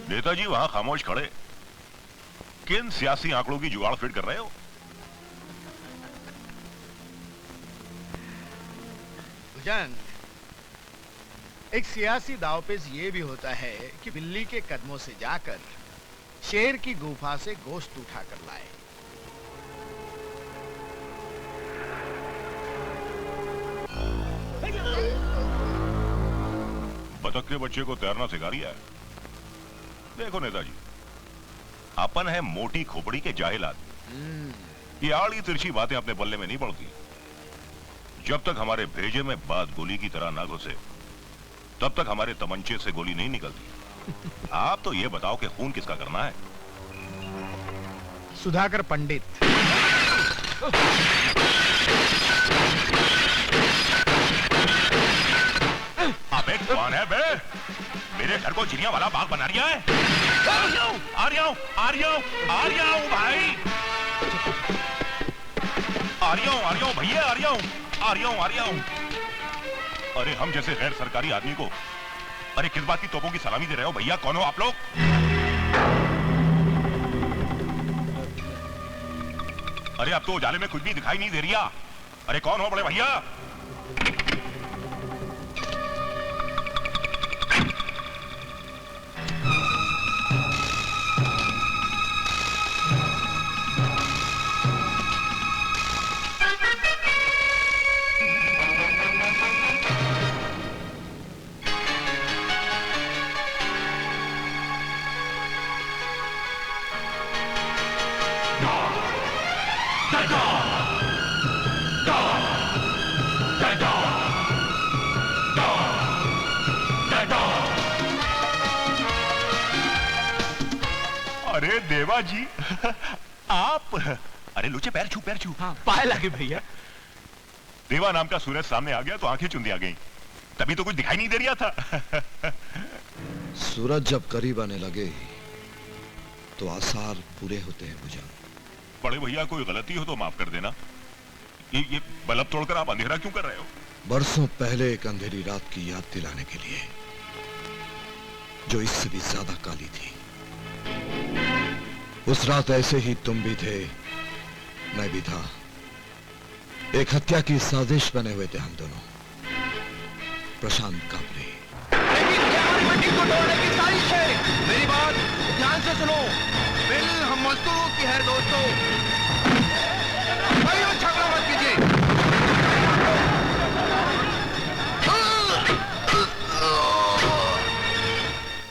नेताजी वहां खामोश खड़े, किन सियासी आंकड़ों की जुगाड़ फिट कर रहे हो? भुजंग, एक सियासी दांवपेच ये भी होता है कि बिल्ली के कदमों से जाकर शेर की गुफा से गोश्त उठाकर लाए। बतख के बच्चे को तैरना सिखा रिया है। देखो नेताजी, अपन है मोटी खोपड़ी के जाहिल आदमी। ये आड़ी तिरछी बातें अपने बल्ले में नहीं पड़ती। जब तक हमारे भेजे में बात गोली की तरह ना घुसे, तब तक हमारे तमंचे से गोली नहीं निकलती। आप तो ये बताओ कि खून किसका करना है? सुधाकर पंडित। अबे कौन है बे? मेरे घर को चिड़िया वाला बाग बना रिया है। आ रहा हूं, आ रहा हूं, आ रहा हूं, आ रहा हूं भाई। आ रहा हूं भैया, आ रहा हूं, आ रहा हूं, आ रहा हूं। अरे हम जैसे गैर सरकारी आदमी को अरे किस बात की तोपों की सलामी दे रहे हो भैया? कौन हो आप लोग? अरे अब तो उजाले में कुछ भी दिखाई नहीं दे रिया। अरे कौन हो बड़े भैया? अरे देवा जी आप। अरे लुचे पैर छू, पैर छू। हाँ, पाए लगे भैया। देवा नाम का सूरज सामने आ गया तो आंखें चुंदी आ गई। तभी तो कुछ दिखाई नहीं दे रहा था। सूरज जब करीब आने लगे तो आसार पूरे होते हैं भुजंग। बड़े भैया कोई गलती हो तो माफ कर देना। ये बल्ब तोड़कर आप अंधेरा क्यों कर रहे हो? बरसों पहले एक अंधेरी रात की याद दिलाने के लिए, जो इससे भी ज्यादा काली थी। उस रात ऐसे ही तुम भी थे, मैं भी था। एक हत्या की साजिश बने हुए थे हम दोनों, प्रशांत काबरे। लेकिन क्या हमारी मीटिंग को तोड़ने की साजिश है? मेरी बात ध्यान से सुनो। बिल हम मजदूरों की है दोस्तों। भाइयों झगड़ा मत कीजिए।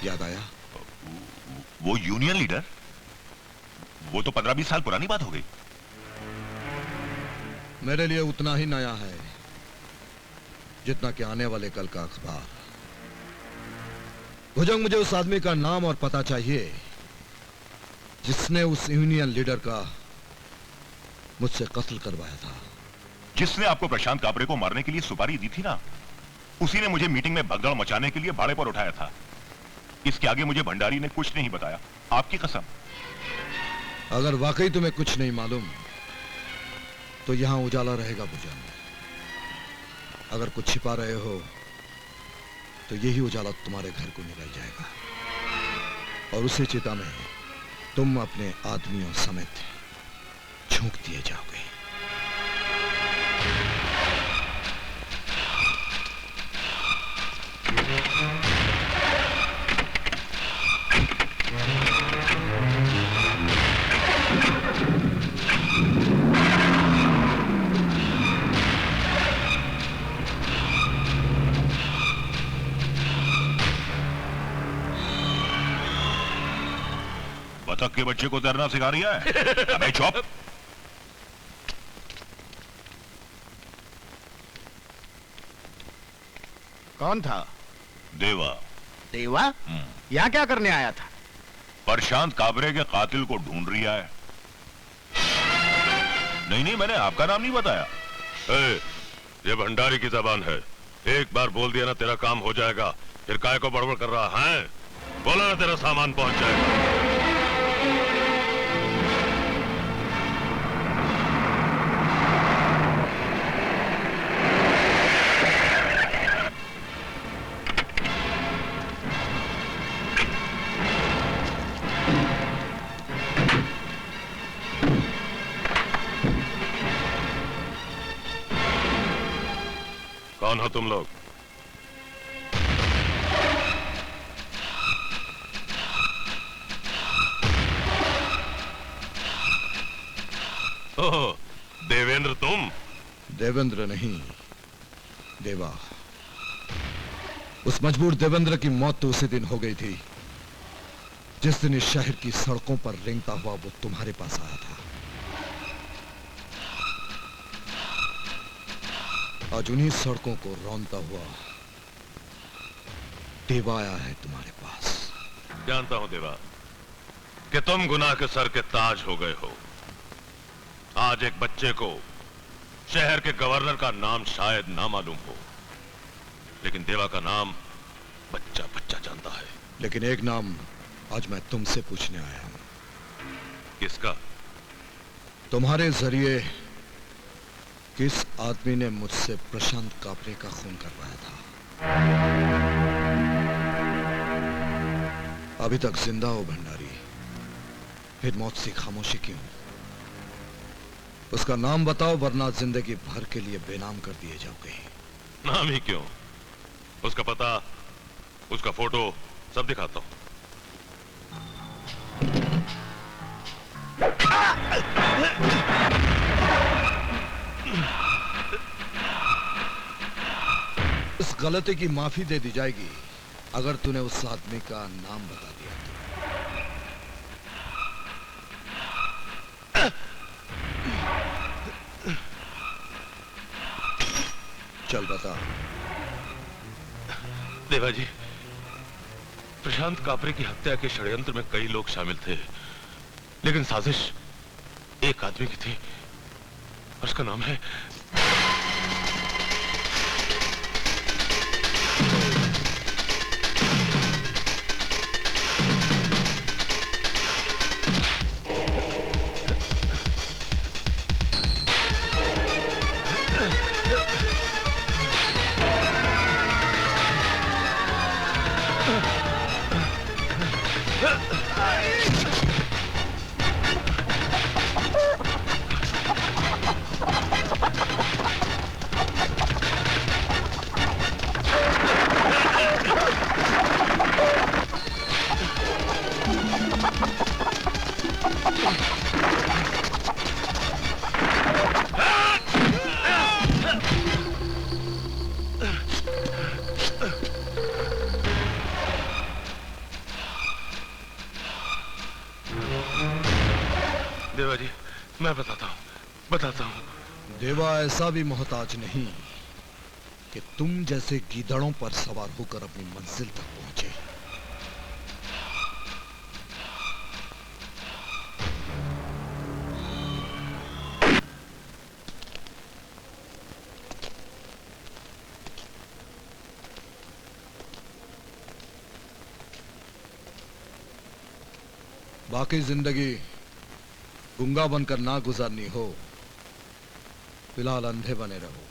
याद आया? वो यूनियन लीडर, वो तो 15-20 साल पुरानी बात हो गई। मेरे लिए उतना ही नया है जितना कि आने वाले कल का अखबार। भुजंग, मुझे उस आदमी का नाम और पता चाहिए जिसने उस यूनियन लीडर का मुझसे कत्ल करवाया था। जिसने आपको प्रशांत काबरे को मारने के लिए सुपारी दी थी ना, उसी ने मुझे मीटिंग में भगदड़ मचाने के लिए भाड़े पर उठाया था। इसके आगे मुझे भंडारी ने कुछ नहीं बताया, आपकी कसम। अगर वाकई तुम्हें कुछ नहीं मालूम तो यहां उजाला रहेगा भुजंग। अगर कुछ छिपा रहे हो तो यही उजाला तुम्हारे घर को निकल जाएगा और उसी चिता में तुम अपने आदमियों समेत झोंक दिए जाओगे। बतख के बच्चे को तैरना सिखा रिया है? अबे चुप। कौन था? देवा। देवा? यहाँ क्या करने आया था? प्रशांत काबरे के कातिल को ढूंढ रिया है। नहीं, मैंने आपका नाम नहीं बताया। ये भंडारी की जबान है। एक बार बोल दिया ना तेरा काम हो जाएगा। फिर काय को बड़बड़ कर रहा है? बोला ना तेरा सामान पहुंच जाएगा। हो तुम लोग? ओह, देवेंद्र तुम? देवेंद्र नहीं, देवा। उस मजबूर देवेंद्र की मौत तो उसी दिन हो गई थी जिस दिन इस शहर की सड़कों पर रेंगता हुआ वो तुम्हारे पास आया था। आज उन्हीं सड़कों को रौंदता हुआ देवा आया है तुम्हारे पास। जानता हूं देवा कि तुम गुनाह के सर के ताज हो गए हो। आज एक बच्चे को शहर के गवर्नर का नाम शायद ना मालूम हो, लेकिन देवा का नाम बच्चा बच्चा जानता है। लेकिन एक नाम आज मैं तुमसे पूछने आया हूं। किसका? तुम्हारे जरिए किस आदमी ने मुझसे प्रशांत कापरे का खून करवाया था? अभी तक जिंदा हो भंडारी, फिर मौत से खामोशी क्यों? उसका नाम बताओ, वरना जिंदगी भर के लिए बेनाम कर दिए जाओगे। नाम ही क्यों, उसका पता, उसका फोटो सब दिखाता हूं। इस गलती की माफी दे दी जाएगी अगर तूने उस आदमी का नाम बता दिया तो। चल बता। देवा जी, प्रशांत कापरे की हत्या के षड्यंत्र में कई लोग शामिल थे, लेकिन साजिश एक आदमी की थी और उसका नाम है देवा जी। मैं बताता हूं। देवा ऐसा भी मोहताज नहीं कि तुम जैसे गीदड़ों पर सवार होकर अपनी मंजिल तक पहुंचे। बाकी जिंदगी गूंगा बनकर ना गुजारनी हो, फिलहाल अंधे बने रहो।